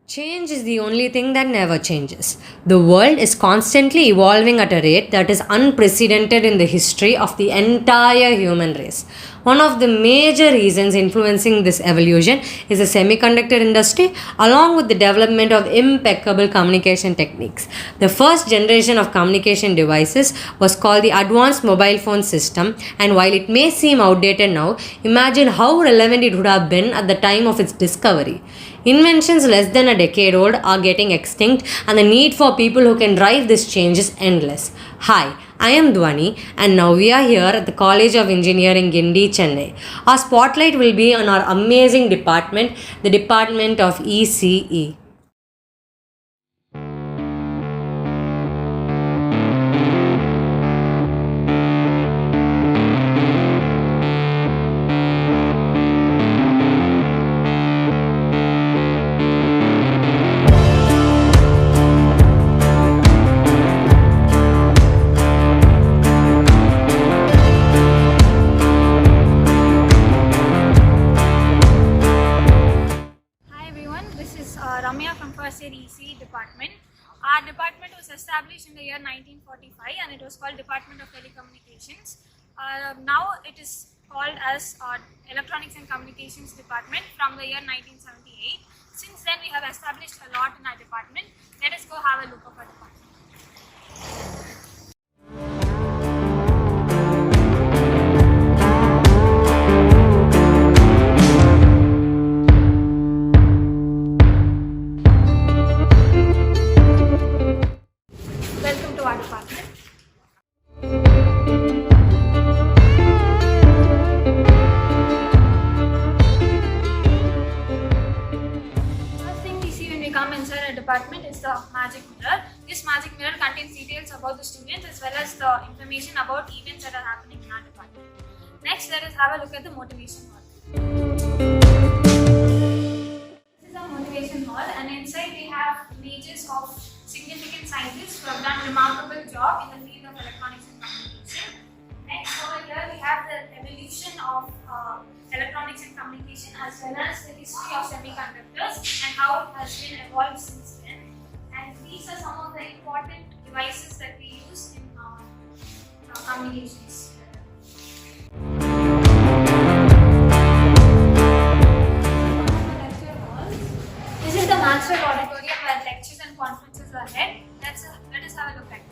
Change is the only thing that never changes. The world is constantly evolving at a rate that is unprecedented in the history of the entire human race. One of the major reasons influencing this evolution is the semiconductor industry, along with the development of impeccable communication techniques. The first generation of communication devices was called the Advanced Mobile Phone System, and while it may seem outdated now, imagine how relevant it would have been at the time of its discovery. Inventions less than a decade old are getting extinct, and the need for people who can drive this change is endless. Hi, I am Dhwani, and now we are here at the College of Engineering, Guindy, Chennai. Our spotlight will be on our amazing department, the Department of ECE. Ramya from first year ECE department. Our department was established in the year 1945 and it was called Department of Telecommunications. Now it is called as Electronics and Communications Department from the year 1978. Since then we have established a lot in our department. Let us go have a look of our department. Department is the magic mirror. This magic mirror contains details about the students as well as the information about events that are happening in our department. Next, let us have a look at the motivation hall. This is our motivation hall, and inside we have images of significant scientists who have done a remarkable job in the field of electronics and communication. Next, over here we have the evolution of electronics and communication as well as the history of semiconductors and how it has been evolved since then. And these are some of the important devices that we use in communications. This is the Maxwell Auditorium where lectures and conferences are held. Let us have a look at it.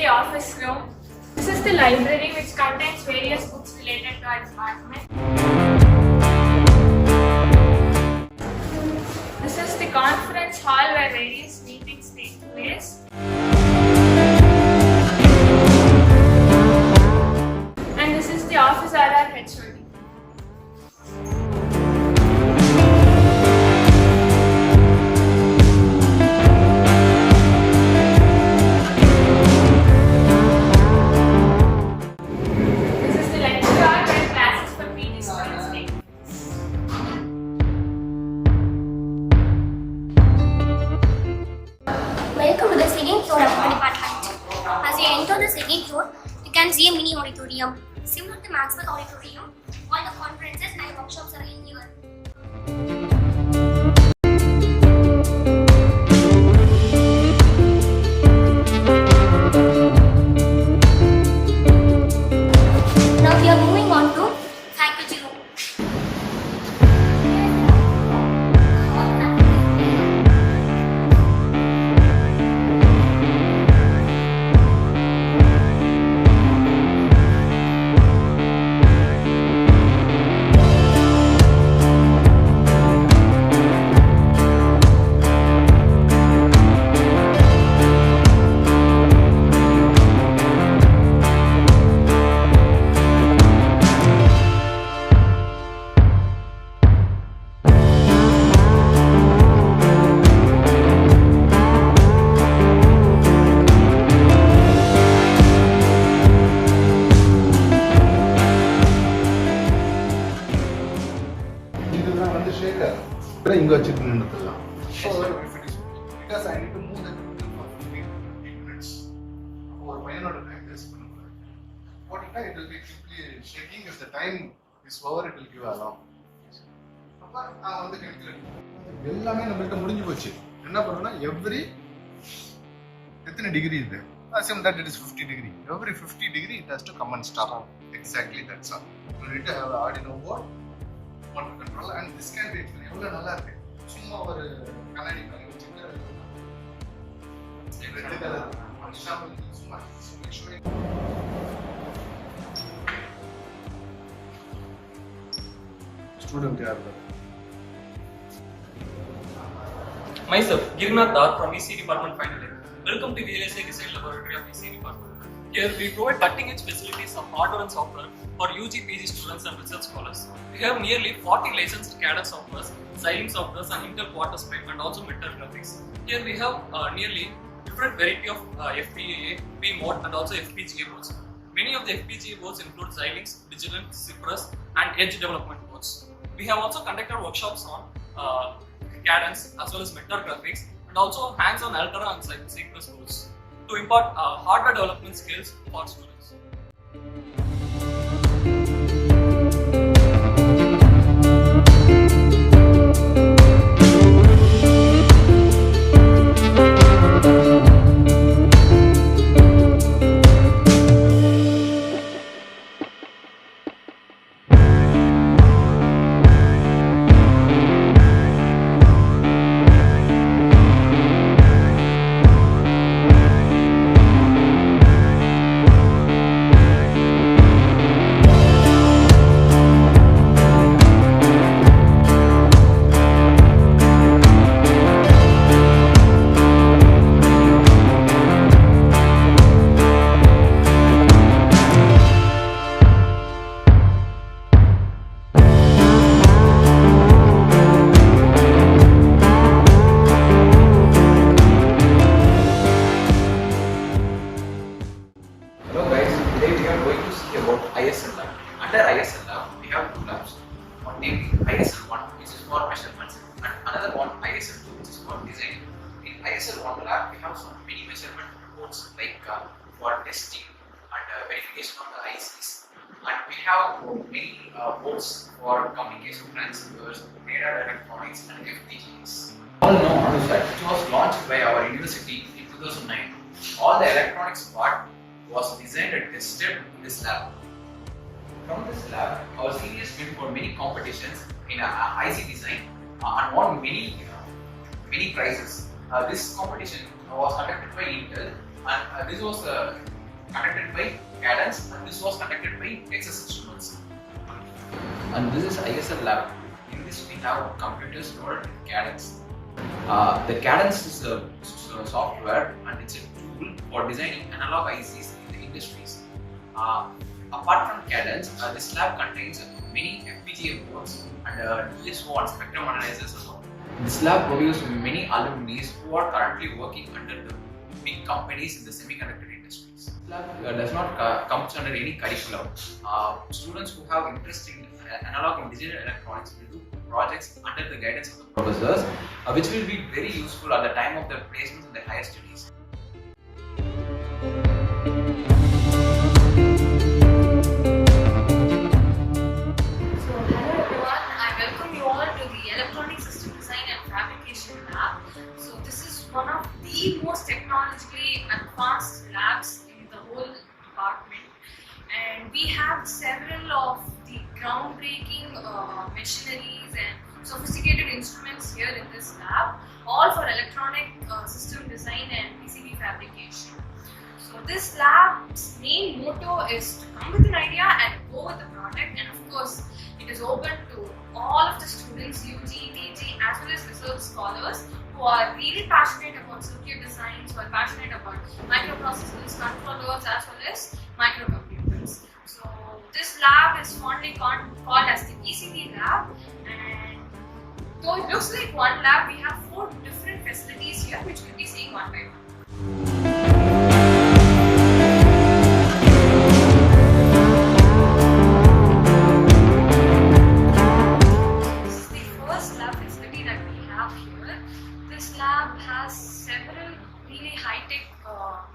Office room. This is the library which contains various books related to our department. This is the conference hall where various meetings take place. And this is the office area of HOD. Welcome to the second floor of our department. As you enter the second floor, you can see a mini auditorium. Similar to Maxwell Auditorium, all the conferences and workshops are in here. Now we are moving on to faculty room. இங்கே வச்சுட்டு நின்றுலாம். Because I need to move the people for 15 minutes. ஒரு பையனோட time waste பண்ணக்கூடாது. போட்டுட்டா it will be quickly shaking. If the time is over, it will give alarm. அப்போ நான் வந்து chemical எல்லாமே நம்மள்கிட்ட முடிஞ்சு போச்சு. என்ன பண்ணணும்னா எவ்ரி எத்தனை டிகிரி இது? Assume that it is 50 degree. Every 50 degree it has to come and start. Exactly that's all. You need to have an Arduino board, motor control, and this can be எவ்வளோ நல்லா இருக்கு. சும்மா ஒரு கண்ணாடி பண்ணி வச்சுட்டு ரெட் கலர் சும்மா student யார்? Myself, Girnath Dar from ECE Department final year. Welcome to VLSI Design Laboratory of ECE Department. Here we provide cutting-edge facilities of hardware and software for UG, PG students and research scholars. We have nearly 40 licensed CAD softwares, styling softwares and Intel quarter spec and also metal graphics. Here we have nearly different variety of FPGA, P-mode and also FPGA boards. Many of the FPGA boards include Xilinx, Digital, Cypress and Edge development boards. We have also conducted workshops on cadence as well as metal graphics and also hands-on Altera and Cypress boards to impart hardware development skills for students. ISL1 lab, we have some many measurement reports like for testing and verification of the ICs. And we have many boards for communication transfers, data electronics and FPGAs. All know Anusha, which was launched by our university in 2009. All the electronics part was designed and tested in this lab. From this lab, our seniors went for many competitions in IC design and won many prizes. This competition was conducted by Intel and this was conducted by Cadence and this was conducted by Texas Instruments. And this is ISL lab. In this we have computers stored in Cadence. The Cadence is a software and it's a tool for designing analog ICs in the industries. Apart from Cadence, this lab contains many FPGA boards and DSO and spectrum analyzers as well. This lab produces many alumni who are currently working under the big companies in the semiconductor industries. This lab does not come under any curriculum. Students who have interest in analog and digital electronics will do projects under the guidance of the professors, which will be very useful at the time of their placements in their higher studies. One of the most technologically advanced labs in the whole department, and we have several of the groundbreaking machineries and sophisticated instruments here in this lab, all for electronic system design and PCB fabrication. So this lab's main motto is to come with an idea and go with the product, and of course it is open to all of the students, UG, PG as well as research scholars who are really passionate about circuit designs, who are passionate about microprocessors, controllers as well as microcomputers. So this lab is fondly called as the PCB lab, and though it looks like one lab, we have 4 different facilities here which we'll be seeing one by one. This is the first lab facility that we this lab has several really high-tech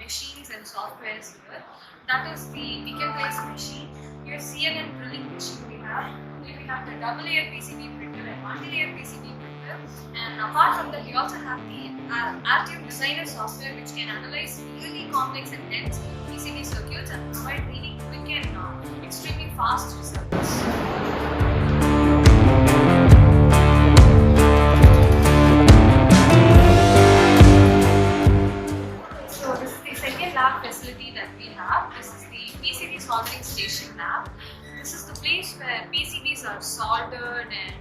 machines and softwares here. That is the pick and place machine. Here CNN drilling machine we have. Here we have the double layer PCB printer and multi-layer PCB printer. And apart from that, we also have the RTM designer software which can analyze really complex and dense PCB circuits and provide really quick and extremely fast results. So this is the second lab facility that we have. This is the PCB soldering station lab. This is the place where PCBs are soldered and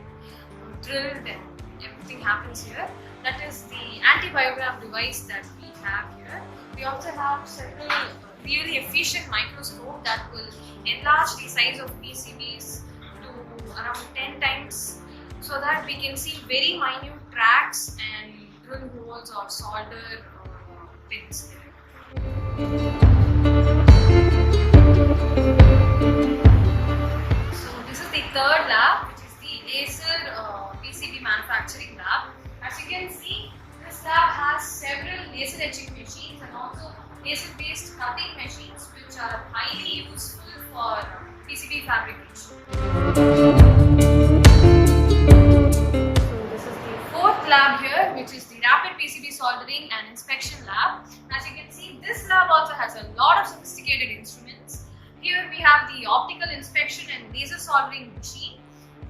drilled and everything happens here. That is the anti-biograph device that we have here. We also have several really efficient microscope that will enlarge the size of PCBs to around 10 times so that we can see very minute cracks and drill holes or solder pins there. So this is the third lab, which is the Acer PCB manufacturing lab. As you can see, this lab has several laser etching machines and also laser-based cutting machines which are highly useful for PCB fabrication. So this is the fourth lab here, which is the rapid PCB soldering and inspection lab. As you can see, this lab also has a lot of sophisticated instruments. Here we have the optical inspection and laser soldering machine.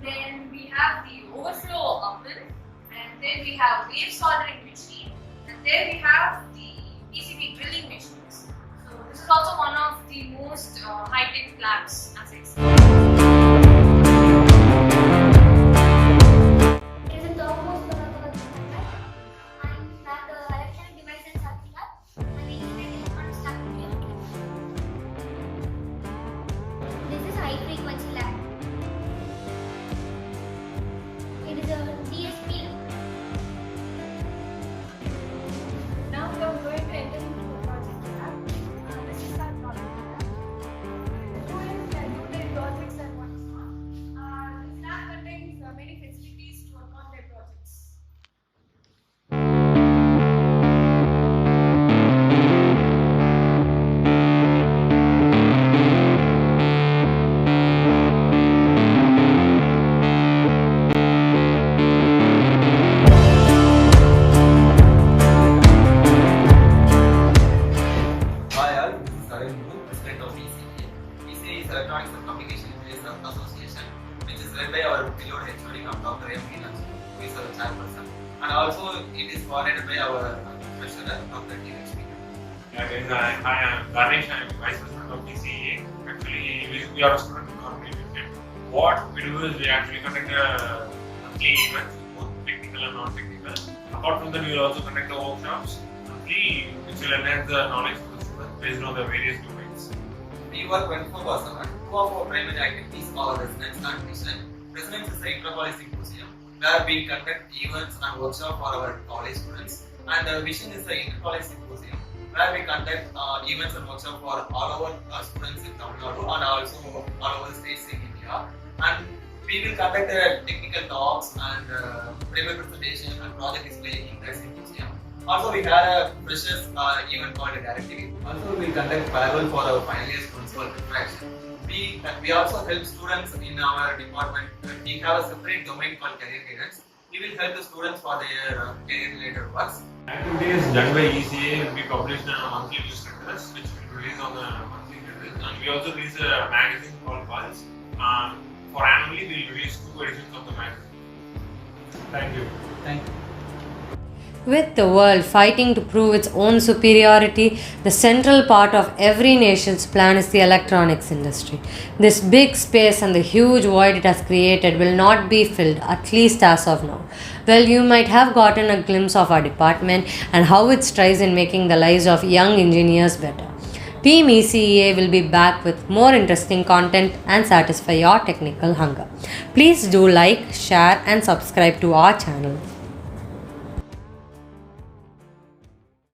Then we have the overflow oven. And then we have wave soldering machine, and then we have the PCB drilling machines. So this is also one of the most high-tech labs, as I said. It is the topmost level of the department, and that the electronic devices are lab and the engineering electronics lab will be electronics. This is high frequency lab. It is a DSP lab. Now we are going to enter into the project lab. This is our project lab. The students can do their projects and what is not. This lab contains many facilities to work on their projects. Hi all, this is Dharan, President of ECE. ECE is Electronics and Communication Engineers Association, which is led by our beloved HOD, Dr. Ramani, who is our chairperson. And also it is coordinated by our treasurer, Dr. Dhiyanesh. Hi, I am Dhiyanesh. I am Vice President of ECE. Actually, we are a student organization. What we do is we actually conduct a monthly events, both technical and non-technical. Apart from that, we will also conduct the workshops, monthly, which will enhance the knowledge of the students based on the various domains. We work 24/7. Two of our primary activities are Resonance and Vision. Resonance is the inter-college symposium where we conduct events and workshops for our college students. And Vision is the inter-college symposium where we conduct events and workshops for all our students in Tamil Nadu and also all over the states in India. And we will conduct technical talks and private presentation and project display in the symposium. Also, we had a freshers event called Directive. Also, we conduct parallel for our final year students for interaction. We also help students in our department. We have a separate domain called Career Guidance. We will help the students for their career-related works. Activities done by ECA will be published in a monthly newsletters, which will be released on the monthly basis. And we also release a magazine called Pulse. For annually, we will release 2 editions of the magazine. Thank you. Thank you. With the world fighting to prove its own superiority, the central part of every nation's plan is the electronics industry. This big space and the huge void it has created will not be filled, at least as of now. Well, you might have gotten a glimpse of our department and how it strives in making the lives of young engineers better. Team ECEA will be back with more interesting content and satisfy your technical hunger. Please do like, share and subscribe to our channel.